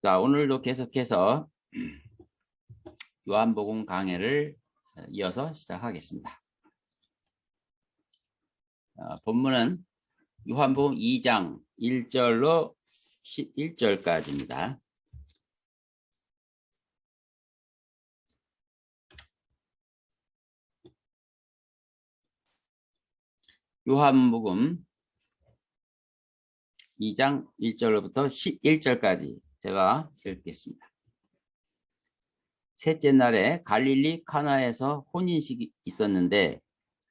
자, 오늘도 계속해서 요한복음 강해를 이어서 시작하겠습니다. 본문은 요한복음 2장 1절로 11절까지입니다. 요한복음 2장 1절로부터 11절까지 제가 읽겠습니다. 셋째 날에 갈릴리 카나에서 혼인식이 있었는데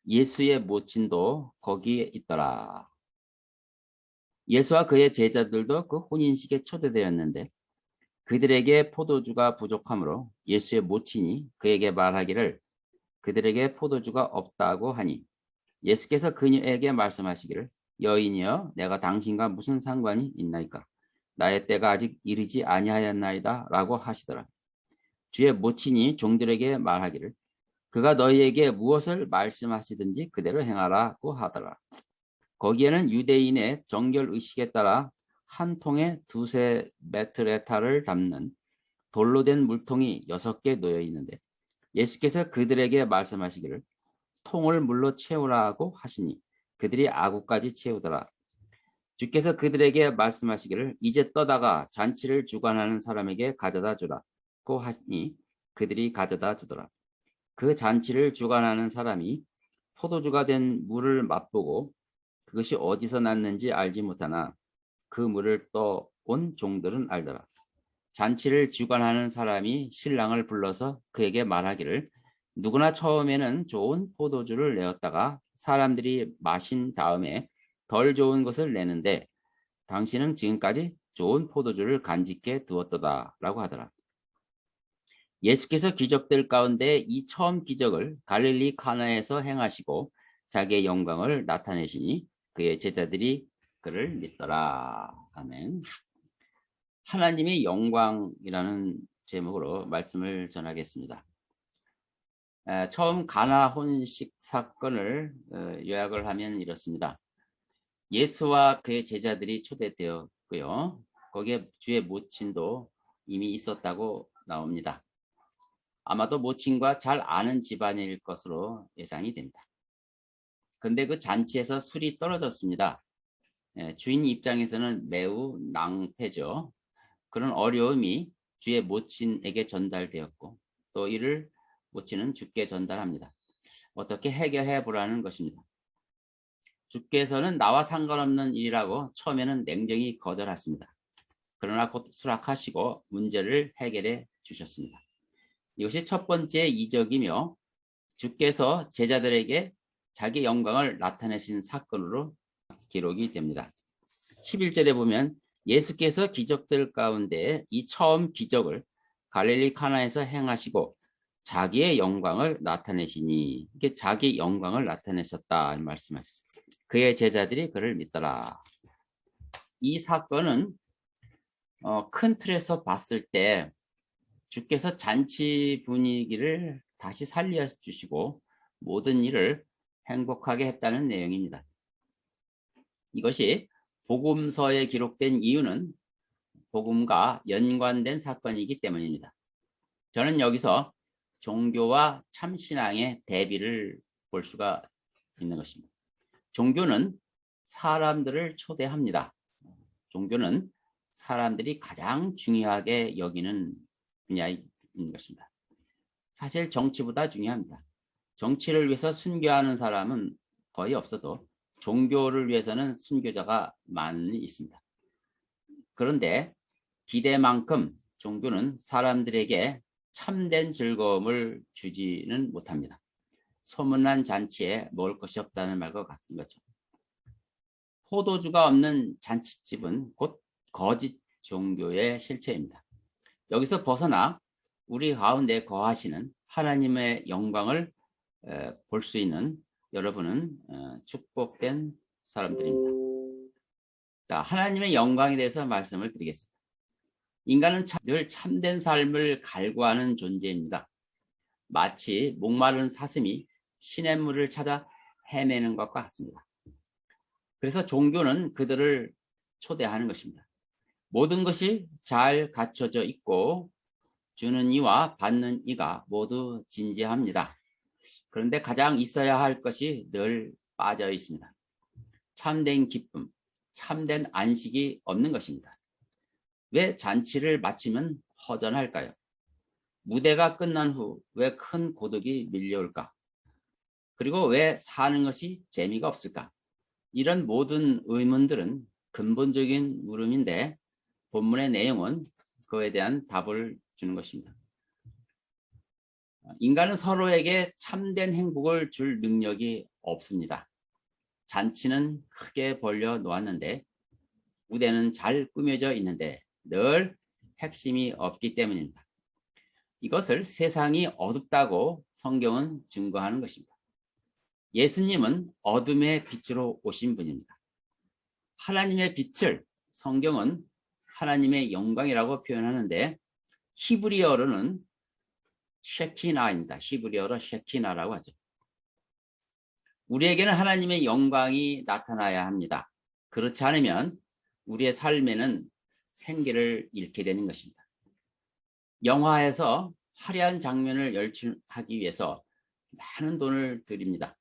예수의 모친도 거기에 있더라. 예수와 그의 제자들도 그 혼인식에 초대되었는데 그들에게 포도주가 부족하므로 예수의 모친이 그에게 말하기를 그들에게 포도주가 없다고 하니 예수께서 그녀에게 말씀하시기를 여인이여 내가 당신과 무슨 상관이 있나이까 나의 때가 아직 이르지 아니하였나이다 라고 하시더라. 주의 모친이 종들에게 말하기를 그가 너희에게 무엇을 말씀하시든지 그대로 행하라고 하더라. 거기에는 유대인의 정결의식에 따라 한 통에 두세 메트레타를 담는 돌로 된 물통이 6개 놓여 있는데 예수께서 그들에게 말씀하시기를 통을 물로 채우라고 하시니 그들이 아구까지 채우더라. 주께서 그들에게 말씀하시기를 이제 떠다가 잔치를 주관하는 사람에게 가져다 주라고 하시니 그들이 가져다 주더라. 그 잔치를 주관하는 사람이 포도주가 된 물을 맛보고 그것이 어디서 났는지 알지 못하나 그 물을 떠온 종들은 알더라. 잔치를 주관하는 사람이 신랑을 불러서 그에게 말하기를 누구나 처음에는 좋은 포도주를 내었다가 사람들이 마신 다음에 덜 좋은 것을 내는데 당신은 지금까지 좋은 포도주를 간직해 두었도다 라고 하더라. 예수께서 기적들 가운데 이 처음 기적을 갈릴리 카나에서 행하시고 자기의 영광을 나타내시니 그의 제자들이 그를 믿더라. 아멘. 하나님의 영광이라는 제목으로 말씀을 전하겠습니다. 처음 가나 혼식 사건을 요약을 하면 이렇습니다. 예수와 그의 제자들이 초대되었고요. 거기에 주의 모친도 이미 있었다고 나옵니다. 아마도 모친과 잘 아는 집안일 것으로 예상이 됩니다. 그런데 그 잔치에서 술이 떨어졌습니다. 주인 입장에서는 매우 낭패죠. 그런 어려움이 주의 모친에게 전달되었고 또 이를 모친은 주께 전달합니다. 어떻게 해결해 보라는 것입니다. 주께서는 나와 상관없는 일이라고 처음에는 냉정히 거절하십니다. 그러나 곧 수락하시고 문제를 해결해 주셨습니다. 이것이 첫 번째 이적이며 주께서 제자들에게 자기 영광을 나타내신 사건으로 기록이 됩니다. 11절에 보면 예수께서 기적들 가운데 이 처음 기적을 갈릴리 카나에서 행하시고 자기의 영광을 나타내시니 이게 자기 영광을 나타내셨다 말씀하셨습니다. 그의 제자들이 그를 믿더라. 이 사건은 큰 틀에서 봤을 때 주께서 잔치 분위기를 다시 살려주시고 모든 일을 행복하게 했다는 내용입니다. 이것이 복음서에 기록된 이유는 복음과 연관된 사건이기 때문입니다. 저는 여기서 종교와 참신앙의 대비를 볼 수가 있는 것입니다. 종교는 사람들을 초대합니다. 종교는 사람들이 가장 중요하게 여기는 분야인 것입니다. 사실 정치보다 중요합니다. 정치를 위해서 순교하는 사람은 거의 없어도 종교를 위해서는 순교자가 많이 있습니다. 그런데 기대만큼 종교는 사람들에게 참된 즐거움을 주지는 못합니다. 소문난 잔치에 먹을 것이 없다는 말과 같은 거죠. 포도주가 없는 잔치집은 곧 거짓 종교의 실체입니다. 여기서 벗어나 우리 가운데 거하시는 하나님의 영광을 볼 수 있는 여러분은 축복된 사람들입니다. 자, 하나님의 영광에 대해서 말씀을 드리겠습니다. 인간은 늘 참된 삶을 갈구하는 존재입니다. 마치 목마른 사슴이 시냇물을 찾아 헤매는 것과 같습니다. 그래서 종교는 그들을 초대하는 것입니다. 모든 것이 잘 갖춰져 있고 주는 이와 받는 이가 모두 진지합니다. 그런데 가장 있어야 할 것이 늘 빠져 있습니다. 참된 기쁨, 참된 안식이 없는 것입니다. 왜 잔치를 마치면 허전할까요? 무대가 끝난 후 왜 큰 고독이 밀려올까? 그리고 왜 사는 것이 재미가 없을까? 이런 모든 의문들은 근본적인 물음인데 본문의 내용은 그에 대한 답을 주는 것입니다. 인간은 서로에게 참된 행복을 줄 능력이 없습니다. 잔치는 크게 벌려 놓았는데 무대는 잘 꾸며져 있는데 늘 핵심이 없기 때문입니다. 이것을 세상이 어둡다고 성경은 증거하는 것입니다. 예수님은 어둠의 빛으로 오신 분입니다. 하나님의 빛을 성경은 하나님의 영광이라고 표현하는데 히브리어로는 셰키나입니다. 히브리어로 셰키나라고 하죠. 우리에게는 하나님의 영광이 나타나야 합니다. 그렇지 않으면 우리의 삶에는 생기를 잃게 되는 것입니다. 영화에서 화려한 장면을 연출하기 위해서 많은 돈을 들입니다.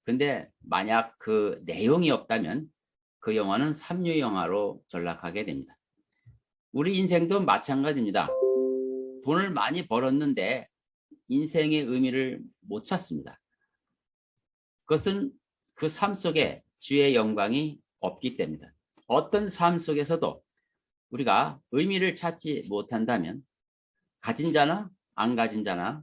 근데 만약 그 내용이 없다면 그 영화는 삼류 영화로 전락하게 됩니다. 우리 인생도 마찬가지입니다. 돈을 많이 벌었는데 인생의 의미를 못 찾습니다. 그것은 그 삶 속에 주의 영광이 없기 때문입니다. 어떤 삶 속에서도 우리가 의미를 찾지 못한다면 가진 자나 안 가진 자나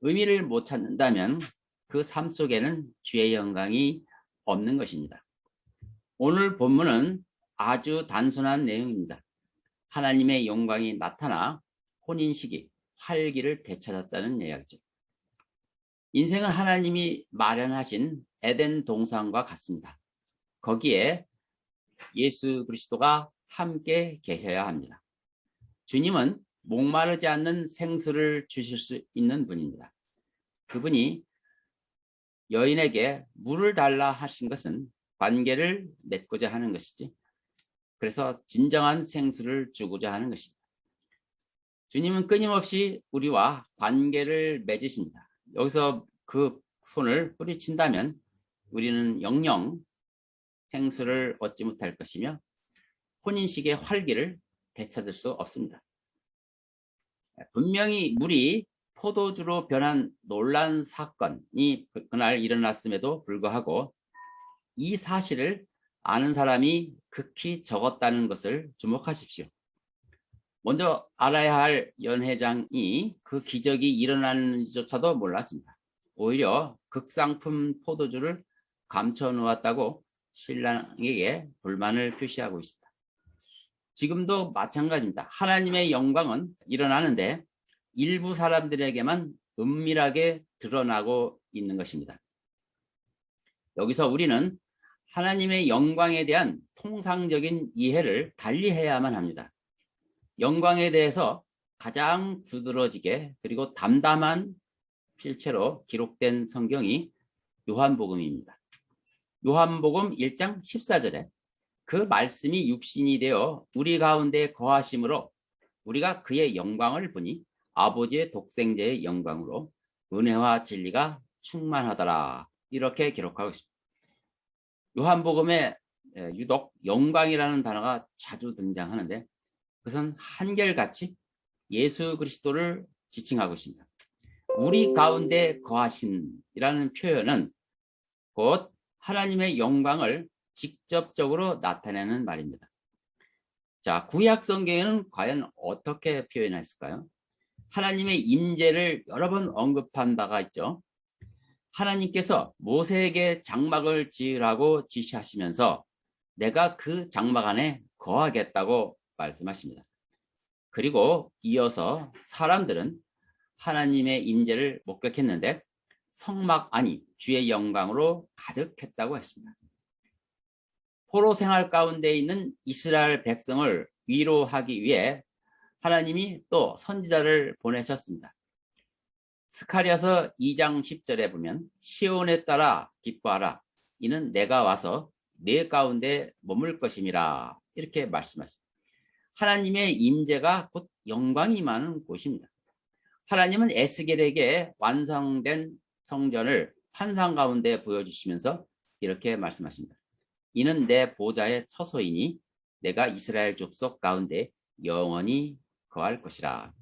의미를 못 찾는다면 그 삶 속에는 주의 영광이 없는 것입니다. 오늘 본문은 아주 단순한 내용입니다. 하나님의 영광이 나타나 혼인식이 활기를 되찾았다는 이야기죠. 인생은 하나님이 마련하신 에덴 동산과 같습니다. 거기에 예수 그리스도가 함께 계셔야 합니다. 주님은 목마르지 않는 생수를 주실 수 있는 분입니다. 그분이 여인에게 물을 달라 하신 것은 관계를 맺고자 하는 것이지. 그래서 진정한 생수를 주고자 하는 것입니다. 주님은 끊임없이 우리와 관계를 맺으십니다. 여기서 그 손을 뿌리친다면 우리는 영영 생수를 얻지 못할 것이며 혼인식의 활기를 되찾을 수 없습니다. 분명히 물이 포도주로 변한 놀라운 사건이 그날 일어났음에도 불구하고 이 사실을 아는 사람이 극히 적었다는 것을 주목하십시오. 먼저 알아야 할 연회장이 그 기적이 일어나는지조차도 몰랐습니다. 오히려 극상품 포도주를 감춰 놓았다고 신랑에게 불만을 표시하고 있습니다. 지금도 마찬가지입니다. 하나님의 영광은 일어나는데 일부 사람들에게만 은밀하게 드러나고 있는 것입니다. 여기서 우리는 하나님의 영광에 대한 통상적인 이해를 달리해야만 합니다. 영광에 대해서 가장 두드러지게 그리고 담담한 필체로 기록된 성경이 요한복음입니다. 요한복음 1장 14절에 그 말씀이 육신이 되어 우리 가운데 거하심으로 우리가 그의 영광을 보니 아버지의 독생자의 영광으로 은혜와 진리가 충만하더라. 이렇게 기록하고 있습니다. 요한복음에 유독 영광이라는 단어가 자주 등장하는데 그것은 한결같이 예수 그리스도를 지칭하고 있습니다. 우리 가운데 거하신이라는 표현은 곧 하나님의 영광을 직접적으로 나타내는 말입니다. 자, 구약 성경에는 과연 어떻게 표현했을까요? 하나님의 임재를 여러 번 언급한 바가 있죠. 하나님께서 모세에게 장막을 지으라고 지시하시면서 내가 그 장막 안에 거하겠다고 말씀하십니다. 그리고 이어서 사람들은 하나님의 임재를 목격했는데 성막 안이 주의 영광으로 가득했다고 했습니다. 포로 생활 가운데 있는 이스라엘 백성을 위로하기 위해 하나님이 또 선지자를 보내셨습니다. 스가랴서 2장 10절에 보면 시온에 따라 기뻐하라 이는 내가 와서 내 가운데 머물 것임이라 이렇게 말씀하십니다. 하나님의 임재가 곧 영광이 임하는 곳입니다. 하나님은 에스겔에게 완성된 성전을 환상 가운데 보여주시면서 이렇게 말씀하십니다. 이는 내 보좌의 처소이니 내가 이스라엘 족속 가운데 영원히 거할 것이라.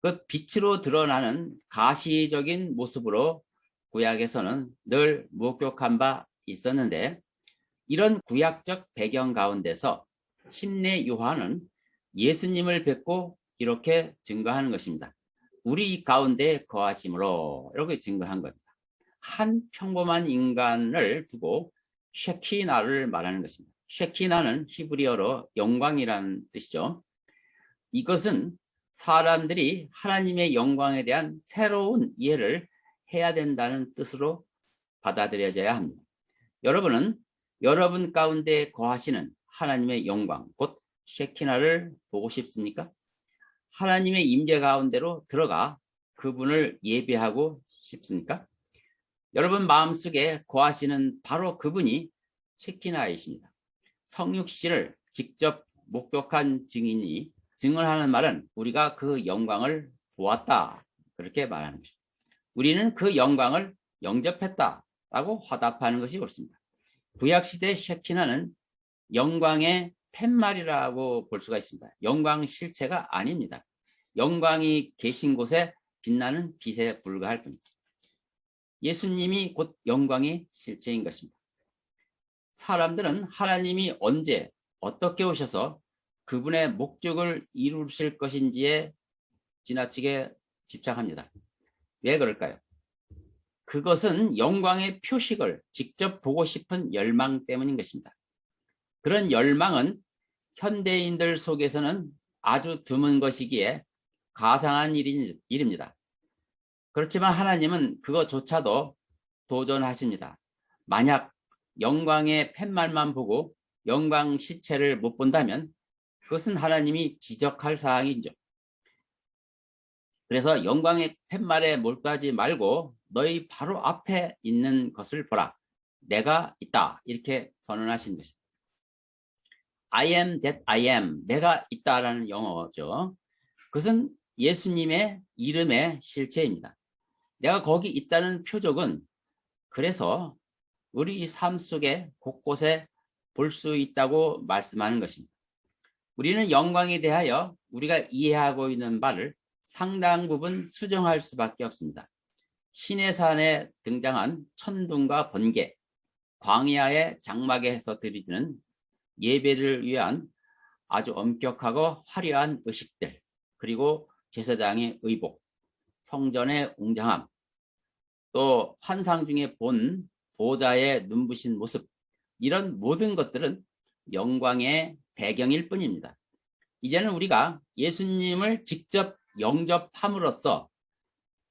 그 빛으로 드러나는 가시적인 모습으로 구약에서는 늘 목격한 바 있었는데, 이런 구약적 배경 가운데서 침례 요한은 예수님을 뵙고 이렇게 증거하는 것입니다. 우리 가운데 거하심으로, 이렇게 증거한 겁니다. 한 평범한 인간을 두고 쉐키나를 말하는 것입니다. 쉐키나는 히브리어로 영광이라는 뜻이죠. 이것은 사람들이 하나님의 영광에 대한 새로운 이해를 해야 된다는 뜻으로 받아들여져야 합니다. 여러분은 여러분 가운데 거하시는 하나님의 영광, 곧 쉐키나를 보고 싶습니까? 하나님의 임재 가운데로 들어가 그분을 예배하고 싶습니까? 여러분 마음속에 거하시는 바로 그분이 쉐키나이십니다. 성육신을 직접 목격한 증인이 증언하는 말은 우리가 그 영광을 보았다, 그렇게 말하는 것입니다. 우리는 그 영광을 영접했다라고 화답하는 것이 옳습니다. 구약시대 쉐키나는 영광의 팻말이라고 볼 수가 있습니다. 영광 실체가 아닙니다. 영광이 계신 곳에 빛나는 빛에 불과할 뿐입니다. 예수님이 곧 영광의 실체인 것입니다. 사람들은 하나님이 언제 어떻게 오셔서 그분의 목적을 이루실 것인지에 지나치게 집착합니다. 왜 그럴까요? 그것은 영광의 표식을 직접 보고 싶은 열망 때문인 것입니다. 그런 열망은 현대인들 속에서는 아주 드문 것이기에 가상한 일입니다. 그렇지만 하나님은 그것조차도 도전하십니다. 만약 영광의 팻말만 보고 영광 실체를 못 본다면 그것은 하나님이 지적할 사항이죠. 그래서 영광의 팻말에 몰두하지 말고 너희 바로 앞에 있는 것을 보라. 내가 있다. 이렇게 선언하신 것입니다. I am that I am. 내가 있다라는 영어죠. 그것은 예수님의 이름의 실체입니다. 내가 거기 있다는 표적은 그래서 우리 삶 속에 곳곳에 볼 수 있다고 말씀하는 것입니다. 우리는 영광에 대하여 우리가 이해하고 있는 바를 상당 부분 수정할 수밖에 없습니다. 시내산에 등장한 천둥과 번개, 광야의 장막에서 드리는 예배를 위한 아주 엄격하고 화려한 의식들, 그리고 제사장의 의복, 성전의 웅장함, 또 환상 중에 본 보좌의 눈부신 모습, 이런 모든 것들은 영광의 배경일 뿐입니다. 이제는 우리가 예수님을 직접 영접함으로써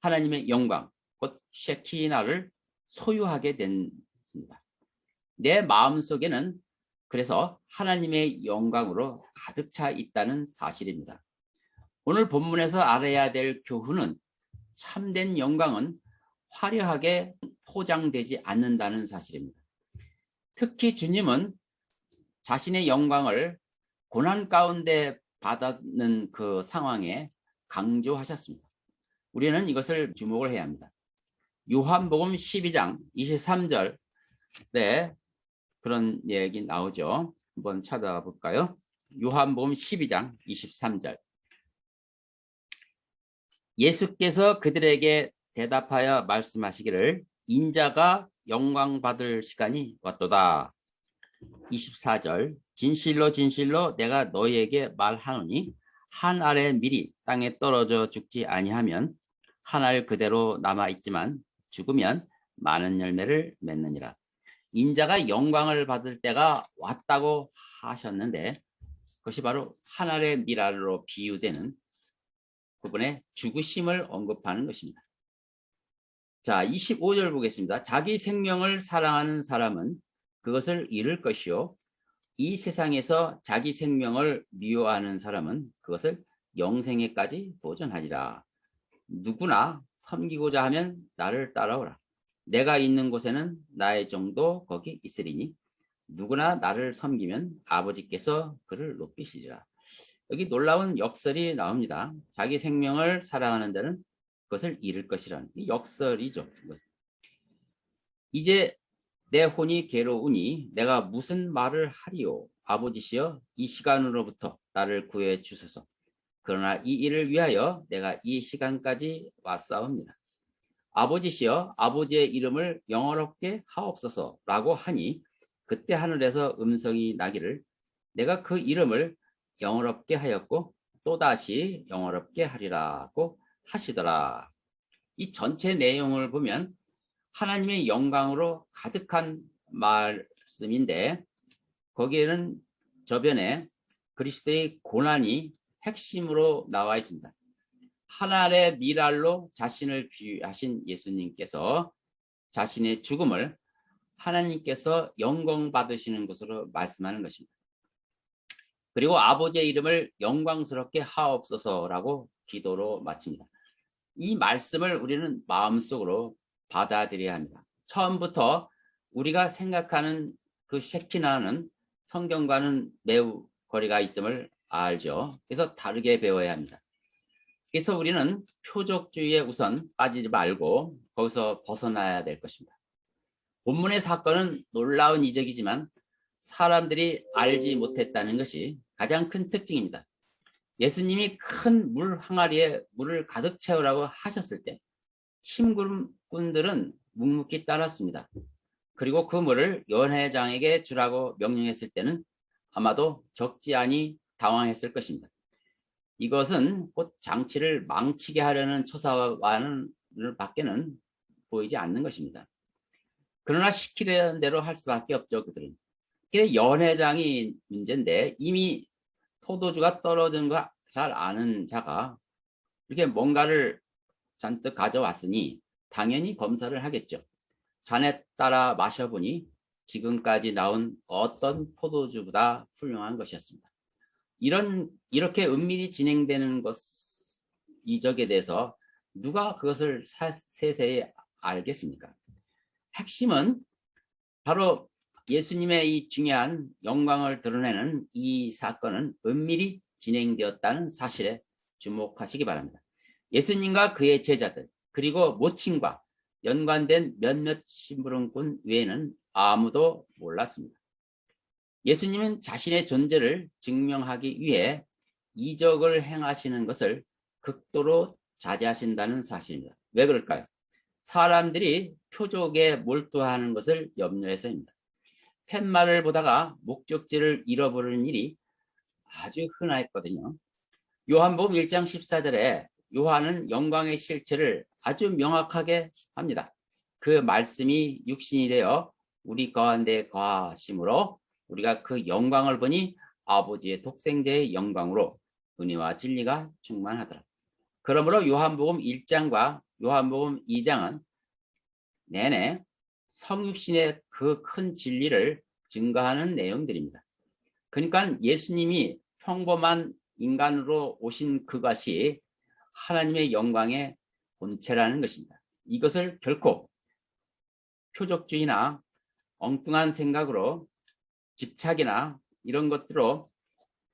하나님의 영광, 곧 쉐키나를 소유하게 됐습니다. 내 마음속에는 그래서 하나님의 영광으로 가득 차 있다는 사실입니다. 오늘 본문에서 알아야 될 교훈은 참된 영광은 화려하게 포장되지 않는다는 사실입니다. 특히 주님은 자신의 영광을 고난 가운데 받는 그 상황에 강조하셨습니다. 우리는 이것을 주목을 해야 합니다. 요한복음 12장 23절에 그런 얘기 나오죠. 한번 찾아볼까요? 요한복음 12장 23절. 예수께서 그들에게 대답하여 말씀하시기를 인자가 영광 받을 시간이 왔도다. 24절. 진실로 진실로 내가 너희에게 말하노니 한 알의 밀이 땅에 떨어져 죽지 아니하면 한 알 그대로 남아 있지만 죽으면 많은 열매를 맺느니라. 인자가 영광을 받을 때가 왔다고 하셨는데 그것이 바로 한 알의 밀알로 비유되는 그분의 죽으심을 언급하는 것입니다. 자, 25절 보겠습니다. 자기 생명을 사랑하는 사람은 그것을 잃을 것이요 이 세상에서 자기 생명을 미워하는 사람은 그것을 영생에까지 보존하리라. 누구나 섬기고자 하면 나를 따라오라. 내가 있는 곳에는 나의 종도 거기 있으리니 누구나 나를 섬기면 아버지께서 그를 높이시리라. 여기 놀라운 역설이 나옵니다. 자기 생명을 사랑하는 자는 그것을 잃을 것이라는 이 역설이죠. 이제 내 혼이 괴로우니 내가 무슨 말을 하리요. 아버지시여 이 시간으로부터 나를 구해 주소서. 그러나 이 일을 위하여 내가 이 시간까지 왔사옵니다. 아버지시여 아버지의 이름을 영원롭게 하옵소서라고 하니 그때 하늘에서 음성이 나기를 내가 그 이름을 영원롭게 하였고 또다시 영원롭게 하리라고 하시더라. 이 전체 내용을 보면 하나님의 영광으로 가득한 말씀인데 거기에는 저변에 그리스도의 고난이 핵심으로 나와 있습니다. 하늘의 미랄로 자신을 비유하신 예수님께서 자신의 죽음을 하나님께서 영광 받으시는 것으로 말씀하는 것입니다. 그리고 아버지의 이름을 영광스럽게 하옵소서라고 기도로 마칩니다. 이 말씀을 우리는 마음속으로 받아들여야 합니다. 처음부터 우리가 생각하는 그 셰키나는 성경과는 매우 거리가 있음을 알죠. 그래서 다르게 배워야 합니다. 그래서 우리는 표적주의에 우선 빠지지 말고 거기서 벗어나야 될 것입니다. 본문의 사건은 놀라운 이적이지만 사람들이 알지 못했다는 것이 가장 큰 특징입니다. 예수님이 큰 물 항아리에 물을 가득 채우라고 하셨을 때 심군들은 묵묵히 따랐습니다. 그리고 그 물을 연회장에게 주라고 명령했을 때는 아마도 적지 않이 당황했을 것입니다. 이것은 곧 장치를 망치게 하려는 처사와는 밖에는 보이지 않는 것입니다. 그러나 시키려는 대로 할 수밖에 없죠. 그들은. 연회장이 문제인데 이미 포도주가 떨어진 거 잘 아는 자가 이렇게 뭔가를 잔뜩 가져왔으니 당연히 검사를 하겠죠. 잔에 따라 마셔보니 지금까지 나온 어떤 포도주보다 훌륭한 것이었습니다. 이렇게 은밀히 진행되는 이적에 대해서 누가 그것을 세세히 알겠습니까? 핵심은 바로 예수님의 이 중요한 영광을 드러내는 이 사건은 은밀히 진행되었다는 사실에 주목하시기 바랍니다. 예수님과 그의 제자들 그리고 모친과 연관된 몇몇 심부름꾼 외에는 아무도 몰랐습니다. 예수님은 자신의 존재를 증명하기 위해 이적을 행하시는 것을 극도로 자제하신다는 사실입니다. 왜 그럴까요? 사람들이 표적에 몰두하는 것을 염려해서입니다. 팻말을 보다가 목적지를 잃어버리는 일이 아주 흔했거든요. 요한복음 1장 14절에 요한은 영광의 실체를 아주 명확하게 합니다. 그 말씀이 육신이 되어 우리 가운데 거하심으로 우리가 그 영광을 보니 아버지의 독생자의 영광으로 은혜와 진리가 충만하더라. 그러므로 요한복음 1장과 요한복음 2장은 내내 성육신의 그 큰 진리를 증거하는 내용들입니다. 그러니까 예수님이 평범한 인간으로 오신 그것이 하나님의 영광의 본체라는 것입니다. 이것을 결코 표적주의나 엉뚱한 생각으로 집착이나 이런 것들로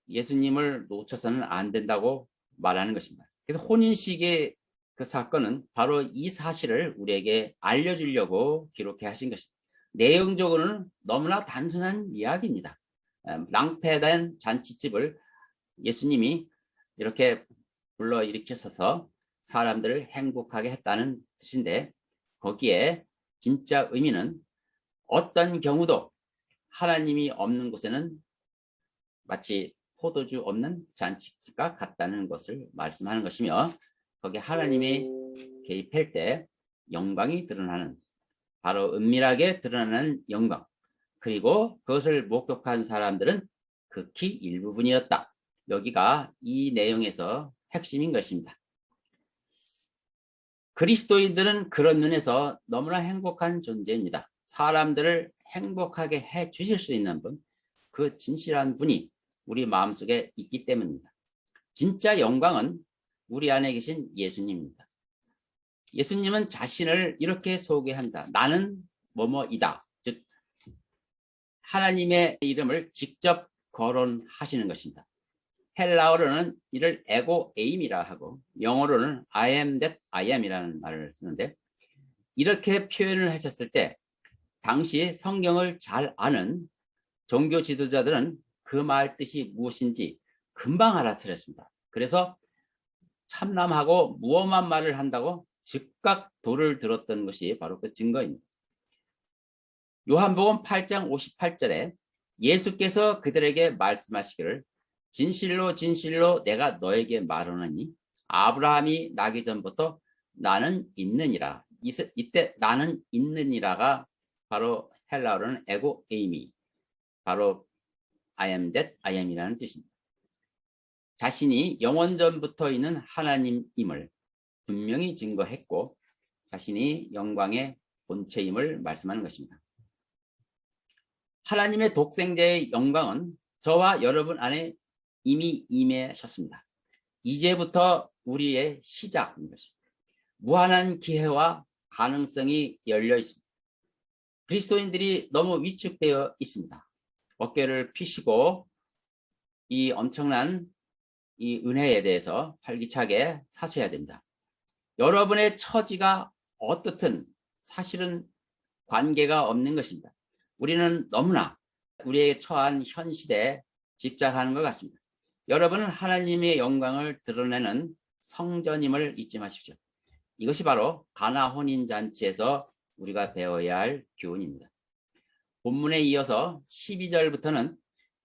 예수님을 놓쳐서는 안 된다고 말하는 것입니다. 그래서 혼인식의 그 사건은 바로 이 사실을 우리에게 알려주려고 기록해 하신 것입니다. 내용적으로는 너무나 단순한 이야기입니다. 낭패된 잔치집을 예수님이 이렇게 불러일으켜서 사람들을 행복하게 했다는 뜻인데 거기에 진짜 의미는 어떤 경우도 하나님이 없는 곳에는 마치 포도주 없는 잔치집과 같다는 것을 말씀하는 것이며 거기에 하나님이 개입할 때 영광이 드러나는 바로 은밀하게 드러나는 영광 그리고 그것을 목격한 사람들은 극히 일부분이었다. 여기가 이 내용에서 핵심인 것입니다. 그리스도인들은 그런 면에서 너무나 행복한 존재입니다. 사람들을 행복하게 해 주실 수 있는 분, 그 진실한 분이 우리 마음속에 있기 때문입니다. 진짜 영광은 우리 안에 계신 예수님입니다. 예수님은 자신을 이렇게 소개한다. 나는 뭐뭐이다. 즉 하나님의 이름을 직접 거론하시는 것입니다. 헬라어로는 이를 에고 에임이라 하고 영어로는 I am that I am 이라는 말을 쓰는데, 이렇게 표현을 하셨을 때 당시 성경을 잘 아는 종교 지도자들은 그 말 뜻이 무엇인지 금방 알아차렸습니다. 그래서 참남하고 무엄한 말을 한다고 즉각 돌을 들었던 것이 바로 그 증거입니다. 요한복음 8장 58절에 예수께서 그들에게 말씀하시기를 진실로 진실로 내가 너에게 말하노니 아브라함이 나기 전부터 나는 있느니라. 이때 나는 있느니라가 바로 헬라어로는 에고 에이미, 바로 I am that I am 이라는 뜻입니다. 자신이 영원전부터 있는 하나님임을 분명히 증거했고 자신이 영광의 본체임을 말씀하는 것입니다. 하나님의 독생자의 영광은 저와 여러분 안에 이미 임하셨습니다. 이제부터 우리의 시작인 것입니다. 무한한 기회와 가능성이 열려 있습니다. 그리스도인들이 너무 위축되어 있습니다. 어깨를 피시고 이 엄청난 이 은혜에 대해서 활기차게 사수해야 됩니다. 여러분의 처지가 어떻든 사실은 관계가 없는 것입니다. 우리는 너무나 우리의 처한 현실에 집착하는 것 같습니다. 여러분은 하나님의 영광을 드러내는 성전임을 잊지 마십시오. 이것이 바로 가나 혼인잔치에서 우리가 배워야 할 교훈입니다. 본문에 이어서 12절부터는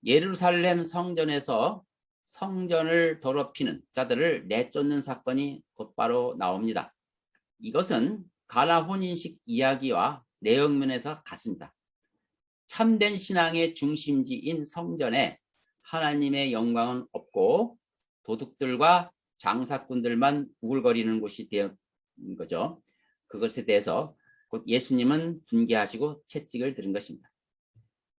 예루살렘 성전에서 성전을 더럽히는 자들을 내쫓는 사건이 곧바로 나옵니다. 이것은 가나 혼인식 이야기와 내용면에서 같습니다. 참된 신앙의 중심지인 성전에 하나님의 영광은 없고 도둑들과 장사꾼들만 우글거리는 곳이 되는 거죠. 그것에 대해서 곧 예수님은 분개하시고 채찍을 들은 것입니다.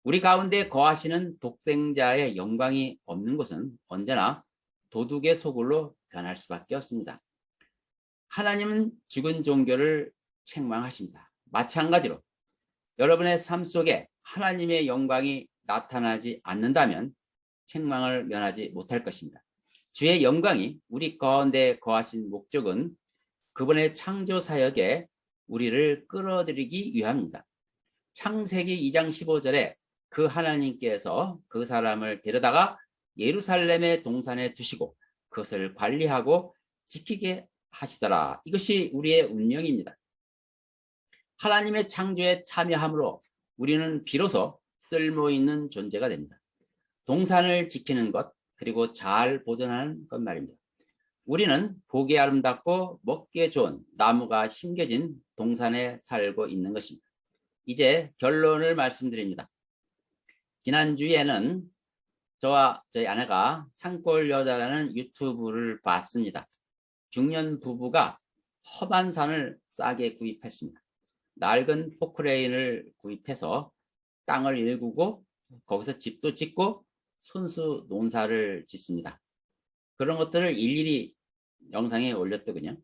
우리 가운데 거하시는 독생자의 영광이 없는 곳은 언제나 도둑의 소굴로 변할 수밖에 없습니다. 하나님은 죽은 종교를 책망하십니다. 마찬가지로 여러분의 삶 속에 하나님의 영광이 나타나지 않는다면 책망을 면하지 못할 것입니다. 주의 영광이 우리 가운데 거하신 목적은 그분의 창조 사역에 우리를 끌어들이기 위함입니다. 창세기 2장 15절에 그 하나님께서 그 사람을 데려다가 예루살렘의 동산에 두시고 그것을 관리하고 지키게 하시더라. 이것이 우리의 운명입니다. 하나님의 창조에 참여함으로 우리는 비로소 쓸모있는 존재가 됩니다. 동산을 지키는 것, 그리고 잘 보존하는 것 말입니다. 우리는 보기 아름답고 먹기에 좋은 나무가 심겨진 동산에 살고 있는 것입니다. 이제 결론을 말씀드립니다. 지난주에는 저와 저희 아내가 산골 여자라는 유튜브를 봤습니다. 중년 부부가 험한 산을 싸게 구입했습니다. 낡은 포크레인을 구입해서 땅을 일구고 거기서 집도 짓고 손수 농사를 짓습니다. 그런 것들을 일일이 영상에 올렸더군요.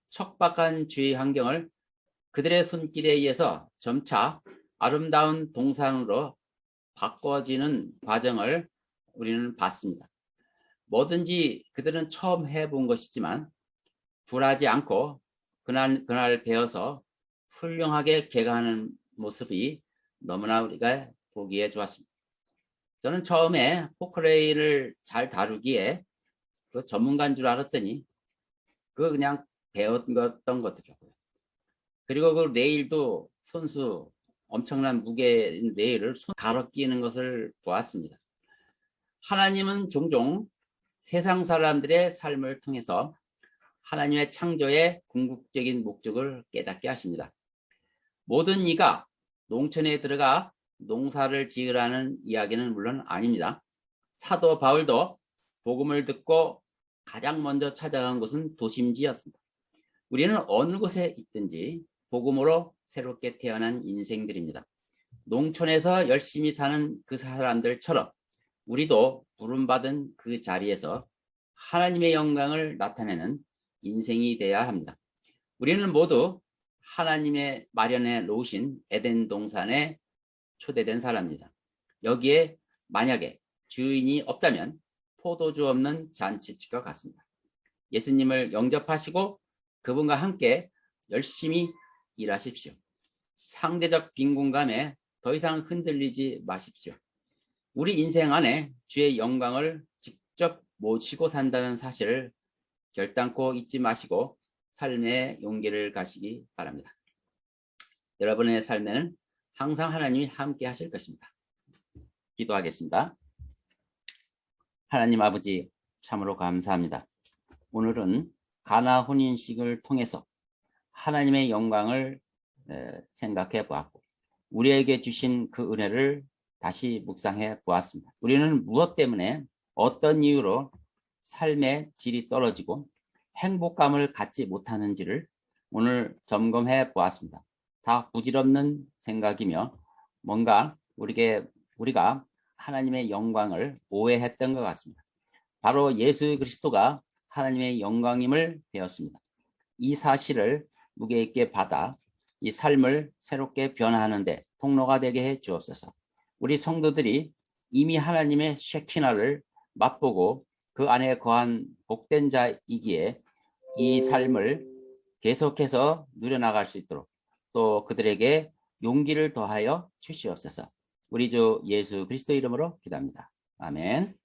척박한 주위 환경을 그들의 손길에 의해서 점차 아름다운 동산으로 바꿔지는 과정을 우리는 봤습니다. 뭐든지 그들은 처음 해본 것이지만 굴하지 않고 그날 배워서 훌륭하게 개가하는 모습이 너무나 우리가 보기에 좋았습니다. 저는 처음에 포크레인을 잘 다루기에 그 전문가인 줄 알았더니 그냥 배웠던 것더라고요. 그리고 그 레일도 손수 엄청난 무게인 레일을 손 갈아 끼는 것을 보았습니다. 하나님은 종종 세상 사람들의 삶을 통해서 하나님의 창조의 궁극적인 목적을 깨닫게 하십니다. 모든 이가 농촌에 들어가 농사를 지으라는 이야기는 물론 아닙니다. 사도 바울도 복음을 듣고 가장 먼저 찾아간 곳은 도심지였습니다. 우리는 어느 곳에 있든지 복음으로 새롭게 태어난 인생들입니다. 농촌에서 열심히 사는 그 사람들처럼 우리도 부름받은 그 자리에서 하나님의 영광을 나타내는 인생이 되어야 합니다. 우리는 모두 하나님의 마련해 놓으신 에덴 동산에 초대된 사람입니다. 여기에 만약에 주인이 없다면 포도주 없는 잔치집과 같습니다. 예수님을 영접하시고 그분과 함께 열심히 일하십시오. 상대적 빈곤감에 더 이상 흔들리지 마십시오. 우리 인생 안에 주의 영광을 직접 모시고 산다는 사실을 결단코 잊지 마시고 삶의 용기를 가시기 바랍니다. 여러분의 삶에는 항상 하나님이 함께 하실 것입니다. 기도하겠습니다. 하나님 아버지, 참으로 감사합니다. 오늘은 가나 혼인식을 통해서 하나님의 영광을 생각해 보았고 우리에게 주신 그 은혜를 다시 묵상해 보았습니다. 우리는 무엇 때문에 어떤 이유로 삶의 질이 떨어지고 행복감을 갖지 못하는지를 오늘 점검해 보았습니다. 다 부질없는 생각이며 뭔가 우리가 하나님의 영광을 오해했던 것 같습니다. 바로 예수 그리스도가 하나님의 영광임을 배웠습니다. 이 사실을 무게 있게 받아 이 삶을 새롭게 변화하는데 통로가 되게 해 주옵소서. 우리 성도들이 이미 하나님의 쉐키나를 맛보고 그 안에 거한 복된 자이기에 이 삶을 계속해서 누려나갈 수 있도록 또 그들에게 용기를 더하여 주시옵소서. 우리 주 예수 그리스도 이름으로 기도합니다. 아멘.